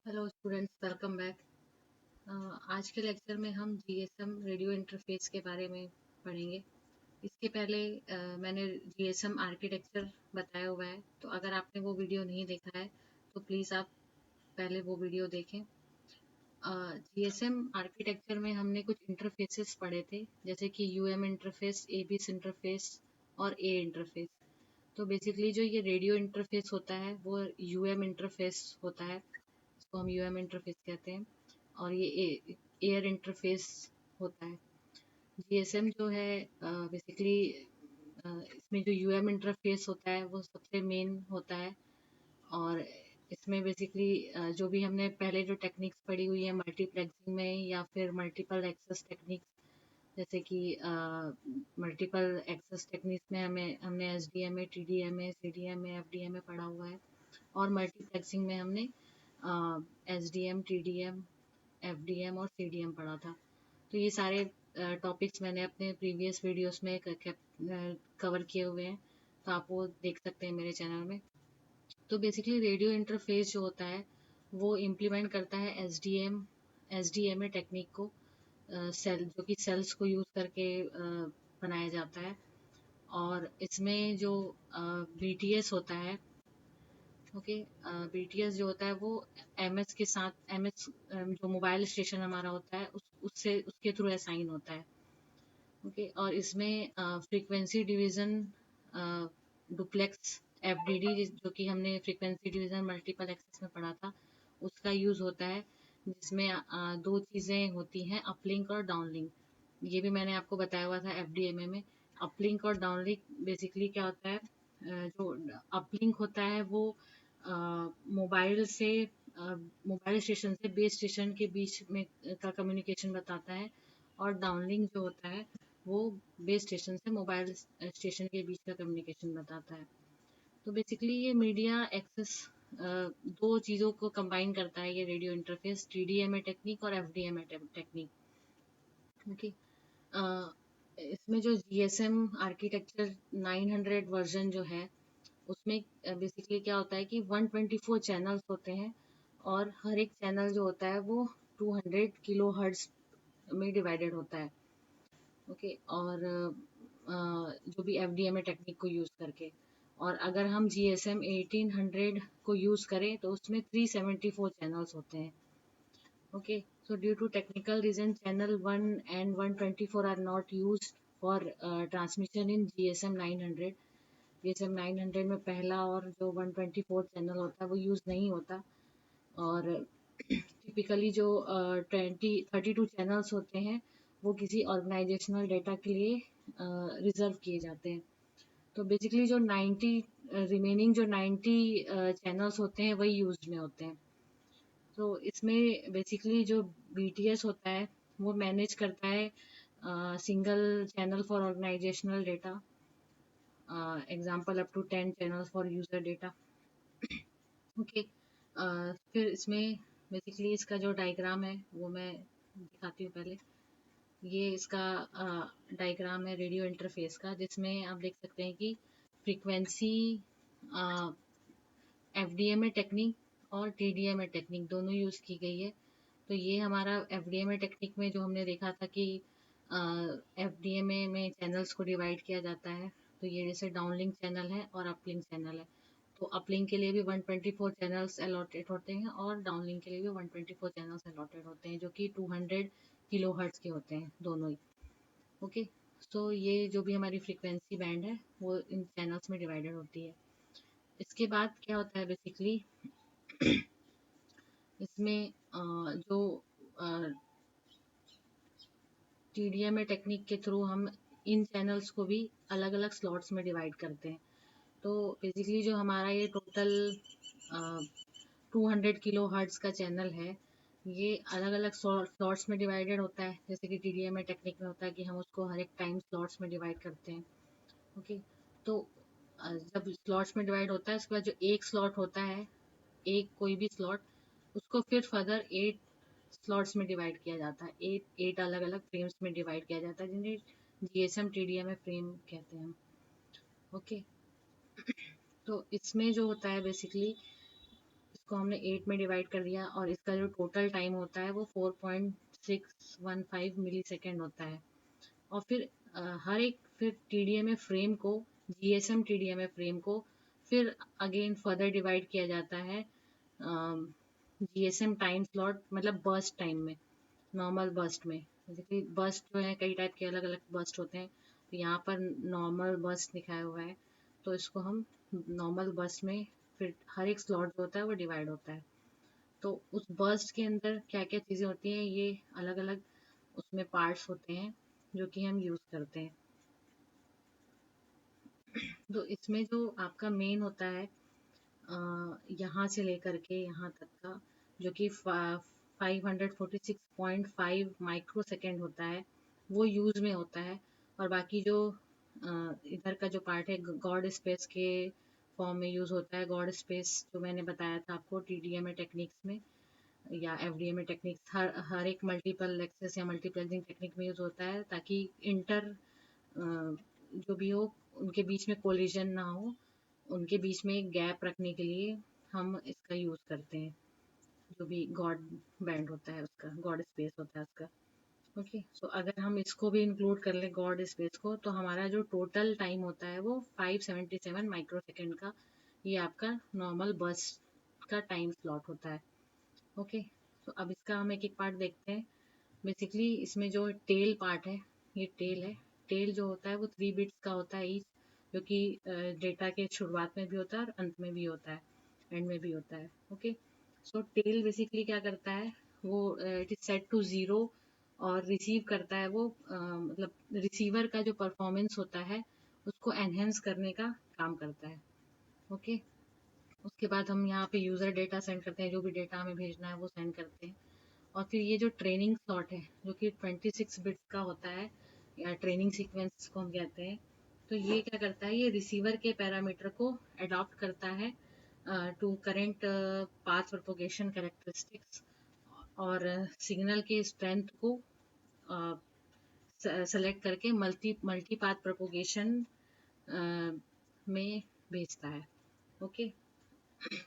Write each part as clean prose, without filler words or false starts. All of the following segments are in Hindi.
Hello students, welcome back. आज के लेक्चर में हम जीएसएम रेडियो इंटरफेस के बारे में पढ़ेंगे। इसके पहले मैंने जीएसएम आर्किटेक्चर बताया हुआ है, तो अगर आपने वो वीडियो नहीं देखा है तो प्लीज़ आप पहले वो वीडियो देखें। जीएसएम आर्किटेक्चर में हमने कुछ इंटरफेसेस पढ़े थे, जैसे कि यूएम इंटरफेस, एबीएस इंटरफेस और ए इंटरफेस। तो बेसिकली जो ये रेडियो इंटरफेस होता है वो यूएम इंटरफेस होता है, इसको हम यूएम इंटरफेस कहते हैं। और ये एयर इंटरफेस होता है। जीएसएम जो है बेसिकली इसमें जो यूएम इंटरफेस होता है वो सबसे मेन होता है। और इसमें बेसिकली जो भी हमने पहले जो टेक्निक्स पढ़ी हुई है मल्टीप्लेक्सिंग में या फिर मल्टीपल एक्सेस टेक्निक्स, जैसे कि मल्टीपल एक्सेस टेक्निक्स में हमने S D M A, T D M A, C D M A, F D M A पढ़ा हुआ है। और मल्टीप्लेक्सिंग में हमने S D M, T D M, F D M और सी डी एम पढ़ा था। तो ये सारे टॉपिक्स मैंने अपने प्रीवियस वीडियोस में कवर किए हुए हैं, तो आप वो देख सकते हैं मेरे चैनल में। तो बेसिकली रेडियो इंटरफेस जो होता है वो इम्प्लीमेंट करता है S D M A technique को, सेल जो कि सेल्स को यूज़ करके बनाया जाता है। और इसमें जो बी टी एस होता है, ओके, बीटीएस जो होता है वो एमएस के साथ एमएस जो मोबाइल स्टेशन हमारा होता है उससे उसके थ्रू असाइन होता है। ओके, और इसमें फ्रीक्वेंसी डिवीजन, डुप्लेक्स, एफडीडी जो कि हमने फ्रीक्वेंसी डिवीजन मल्टीपल एक्सेस में पढ़ा था, उसका यूज़ होता है, जिसमें दो चीज़ें होती हैं, अपलिंक और डाउनलिंक। ये भी मैंने आपको बताया हुआ था एफडीएमए में। अपलिंक और डाउनलिंक बेसिकली क्या होता है, जो अपलिंक होता है वो मोबाइल से मोबाइल स्टेशन से बेस स्टेशन के बीच में का कम्युनिकेशन बताता है। और डाउनलिंक जो होता है वो बेस स्टेशन से मोबाइल स्टेशन के बीच का कम्युनिकेशन बताता है। तो बेसिकली ये मीडिया एक्सेस दो चीज़ों को कंबाइन करता है, ये रेडियो इंटरफेस, टीडीएमए टेक्निक और एफडीएमए टेक्निक। ओके, इसमें जो जीएसएम आर्किटेक्चर 900 वर्जन जो है उसमें बेसिकली क्या होता है कि 124 चैनल्स होते हैं। और हर एक चैनल जो होता है वो 200 किलो हर्ट्ज में डिवाइडेड होता है। ओके, और जो भी F D M A technique को यूज़ करके। और अगर हम जी एस एम 1800 को यूज़ करें तो उसमें 374 चैनल्स होते हैं। Okay, so due to technical reason channel 1 and 124 are not used for transmission in GSM 900। GSM 900 में पहला और जो 124 चैनल होता है वो यूज़ नहीं होता। और टिपिकली जो 32 चैनल्स होते हैं वो किसी ऑर्गेनाइजेशनल डेटा के लिए रिजर्व किए जाते हैं। तो बेसिकली जो 90 रिमेनिंग जो 90 चैनल्स होते हैं वही यूज में होते हैं। तो इसमें बेसिकली जो बीटीएस होता है वो मैनेज करता है single channel for organisational data, example up to 10 channels for user data. Okay, फिर इसमें बेसिकली इसका जो डायग्राम है वो मैं दिखाती हूँ पहले। ये इसका डायग्राम है रेडियो इंटरफेस का, जिसमें आप देख सकते हैं कि frequency, F D M A technique और T D M A technique दोनों यूज़ की गई है। तो ये हमारा F D M A technique में जो हमने देखा था कि एफ डी एम ए में चैनल्स को डिवाइड किया जाता है। तो ये जैसे डाउनलिंक चैनल है और अपलिंक चैनल है। तो अपलिंक के लिए भी 124 चैनल्स अलॉटेड होते हैं और डाउनलिंक के लिए भी 124 चैनल्स अलॉटेड होते हैं, जो कि 200 किलो हर्ट्ज के होते हैं दोनों ही। ओके, तो ये जो भी हमारी फ्रीक्वेंसी बैंड है वो इन चैनल्स में डिवाइडेड होती है। इसके बाद क्या होता है बेसिकली, इसमें जो टीडीएमए टेक्निक के थ्रू हम इन चैनल्स को भी अलग अलग स्लॉट्स में डिवाइड करते हैं। तो बेसिकली जो हमारा ये टोटल 200 किलो हर्ट्ज का चैनल है, ये अलग अलग स्लॉट्स में डिवाइडेड होता है। जैसे कि टीडीएमए टेक्निक में होता है कि हम उसको हर एक टाइम स्लॉट्स में डिवाइड करते हैं। ओके, तो जब स्लॉट्स में डिवाइड होता है उसके बाद जो एक स्लॉट होता है, एक कोई भी स्लॉट, उसको फिर फर्दर 8 स्लॉट्स में डिवाइड किया जाता है। 8 अलग अलग फ्रेम्स में डिवाइड किया जाता है, जिन्हें जीएसएम टीडीएम फ्रेम कहते हैं। ओके, तो इसमें जो होता है बेसिकली, इसको हमने 8 में डिवाइड कर दिया और इसका जो टोटल टाइम होता है वो 4.615 मिली सेकेंड होता है। और फिर हर एक फिर TDMA फ्रेम को, GSM TDMA फ्रेम को फिर अगेन फर्दर डिवाइड किया जाता है GSM टाइम स्लॉट, मतलब बर्स्ट टाइम में, नॉर्मल बर्स्ट में। जैसे कि बर्स्ट जो है कई टाइप के अलग अलग बर्स्ट होते हैं, तो यहाँ पर नॉर्मल बर्स्ट दिखाया हुआ है, तो इसको हम नॉर्मल बर्स्ट में फिर हर एक स्लॉट जो होता है वो डिवाइड होता है। तो उस बर्स्ट के अंदर क्या क्या चीज़ें होती हैं, ये अलग अलग उसमें पार्ट्स होते हैं जो कि हम यूज़ करते हैं। तो इसमें जो आपका मेन होता है यहाँ से लेकर के यहाँ तक का, जो कि 546.5 माइक्रो सेकेंड होता है, वो यूज में होता है। और बाकी जो इधर का जो पार्ट है गॉड स्पेस के फॉर्म में यूज होता है। गॉड स्पेस जो मैंने बताया था आपको TDMA टेक्निक्स में या FDMA टेक्निक्स, हर एक मल्टीपल एक्सेस या मल्टीप्लेक्सिंग टेक्निक में यूज होता है, ताकि इंटर जो भी हो उनके बीच में कोलिजन ना हो, उनके बीच में एक गैप रखने के लिए हम इसका यूज़ करते हैं। जो भी गॉड बैंड होता है उसका, गॉड स्पेस होता है उसका। ओके, सो अगर हम इसको भी इंक्लूड कर लें गॉड स्पेस को, तो हमारा जो टोटल टाइम होता है वो 577 माइक्रो सेकेंड का, ये आपका नॉर्मल बस का टाइम स्लॉट होता है। ओके, तो अब इसका हम एक एक पार्ट देखते हैं। बेसिकली इसमें जो टेल पार्ट है, ये टेल है। टेल जो होता है वो 3 बिट्स का होता है ईच, जो कि डेटा के शुरुआत में भी होता है और अंत में भी होता है, एंड में भी होता है। ओके, सो टेल बेसिकली क्या करता है, वो it is set to zero और रिसीव करता है वो मतलब रिसीवर का जो परफॉर्मेंस होता है उसको एनहेंस करने का काम करता है। ओके, उसके बाद हम यहाँ पे यूज़र डेटा सेंड करते हैं, जो भी डेटा हमें भेजना है वो सेंड करते हैं। और फिर ये जो ट्रेनिंग स्लॉट है जो कि 26 बिट्स का होता है, या ट्रेनिंग सीक्वेंस को हम कहते हैं, तो ये क्या करता है, ये रिसीवर के पैरामीटर को अडॉप्ट करता है to current path propagation characteristics, और सिग्नल के स्ट्रेंथ को सेलेक्ट करके मल्टी पाथ प्रोपोगेशन में भेजता है। ओके,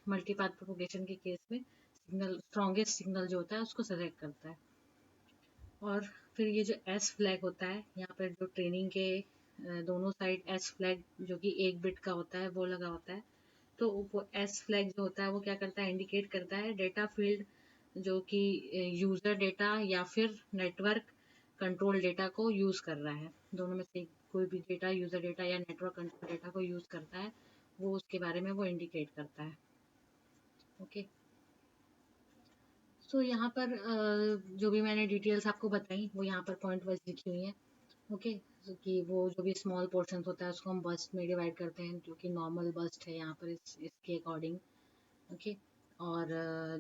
मल्टी पाथ प्रोपोगेशन के केस में सिग्नल, स्ट्रॉन्गेस्ट सिग्नल जो होता है उसको सेलेक्ट करता है। और फिर ये जो एस फ्लैग होता है, यहाँ पर जो ट्रेनिंग के दोनों साइड एस फ्लैग जो कि 1 बिट का होता है वो लगा होता है। तो वो एस फ्लैग जो होता है वो क्या करता है, इंडिकेट करता है डेटा फील्ड जो कि यूज़र डेटा या फिर नेटवर्क कंट्रोल डेटा को यूज़ कर रहा है। दोनों में से कोई भी डेटा, यूज़र डेटा या नेटवर्क कंट्रोल डेटा को यूज़ करता है, वो उसके बारे में वो इंडिकेट करता है। ओके, सो यहाँ पर जो भी मैंने डिटेल्स आपको बताई वो यहाँ पर पॉइंट वाइज लिखी हुई हैं। ओके, कि वो जो भी स्मॉल पोर्शन होता है उसको हम बस्ट में डिवाइड करते हैं, जो कि नॉर्मल बस्ट है यहाँ पर इसके अकॉर्डिंग। ओके, और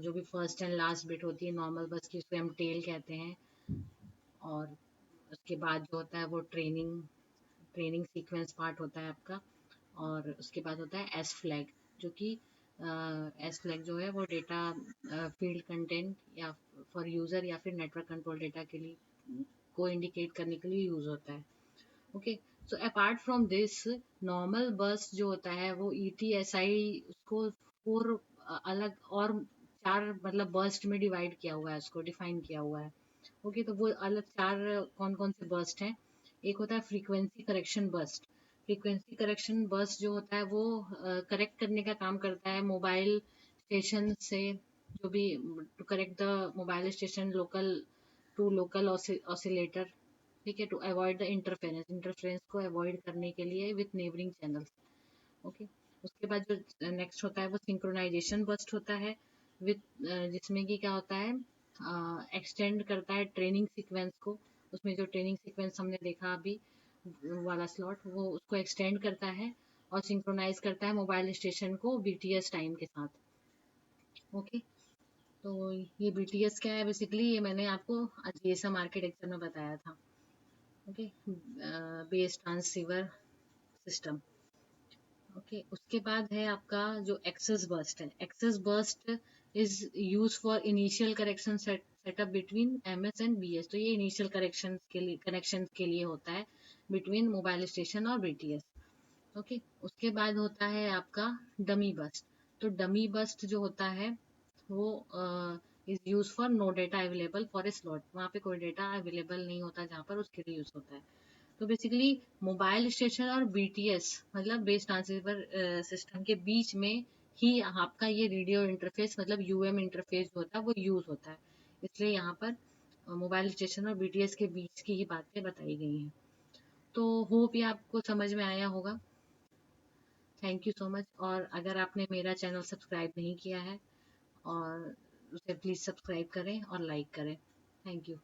जो भी फर्स्ट एंड लास्ट बिट होती है नॉर्मल बस की, उसको हम टेल कहते हैं। और उसके बाद जो होता है वो ट्रेनिंग ट्रेनिंग सीक्वेंस पार्ट होता है आपका। और उसके बाद होता है एस फ्लैग, जो कि एस फ्लैग जो है वो डेटा फील्ड कंटेंट या फॉर यूज़र या फिर नेटवर्क कंट्रोल डेटा के लिए को इंडिकेट करने के लिए यूज़ होता है। Okay, so apart from this, normal बस जो होता है वो ETSI उसको 4 अलग और 4 मतलब बर्स्ट में डिवाइड किया हुआ है, उसको डिफाइन किया हुआ है। ओके, तो वो अलग 4 कौन कौन से बर्स्ट हैं। एक होता है frequency correction burst. Frequency correction burst जो होता है वो करेक्ट करने का काम करता है मोबाइल स्टेशन से, जो भी to correct the mobile station local to local oscillator. ठीक है, टू अवॉइड द इंटरफेरेंस को अवॉइड करने के लिए विथ नेबरिंग चैनल्स। ओके, उसके बाद जो नेक्स्ट होता है वो सिंक्रोनाइजेशन बस्ट होता है विथ, जिसमें कि क्या होता है, एक्सटेंड करता है ट्रेनिंग सीक्वेंस को। उसमें जो ट्रेनिंग सीक्वेंस हमने देखा अभी वाला स्लॉट, वो उसको एक्सटेंड करता है और सिंक्रोनाइज करता है मोबाइल स्टेशन को BTS टाइम के साथ। ओके, तो ये BTS क्या है, बेसिकली ये मैंने आपको GSM मार्केट एग्जाम में बताया था। Okay, base transceiver system. Okay, उसके बाद है आपका जो एक्सेस बर्स्ट है। Access burst is use for initial correction setup between MS and BS। तो ये इनिशियल कनेक्शन के लिए होता है बिटवीन मोबाइल स्टेशन और BTS। ओके, उसके बाद होता है आपका डमी बस्ट। तो डमी बस्ट जो होता है वो is use for no data available for a slot, वहाँ पे कोई डेटा अवेलेबल नहीं होता जहाँ पर उसके लिए यूज होता है। तो बेसिकली मोबाइल स्टेशन और बीटीएस मतलब बेस ट्रांसीवर सिस्टम के बीच में ही आपका ये रेडियो इंटरफेस मतलब यूएम इंटरफेस होता है वो यूज होता है। इसलिए यहाँ पर मोबाइल स्टेशन और बीटीएस के बीच की ही बातें बताई गई हैं। तो होप ये आपको समझ में आया होगा। Thank you so much. और अगर आपने मेरा चैनल सब्सक्राइब नहीं किया है और उसे प्लीज़ सब्सक्राइब करें और लाइक करें। Thank you.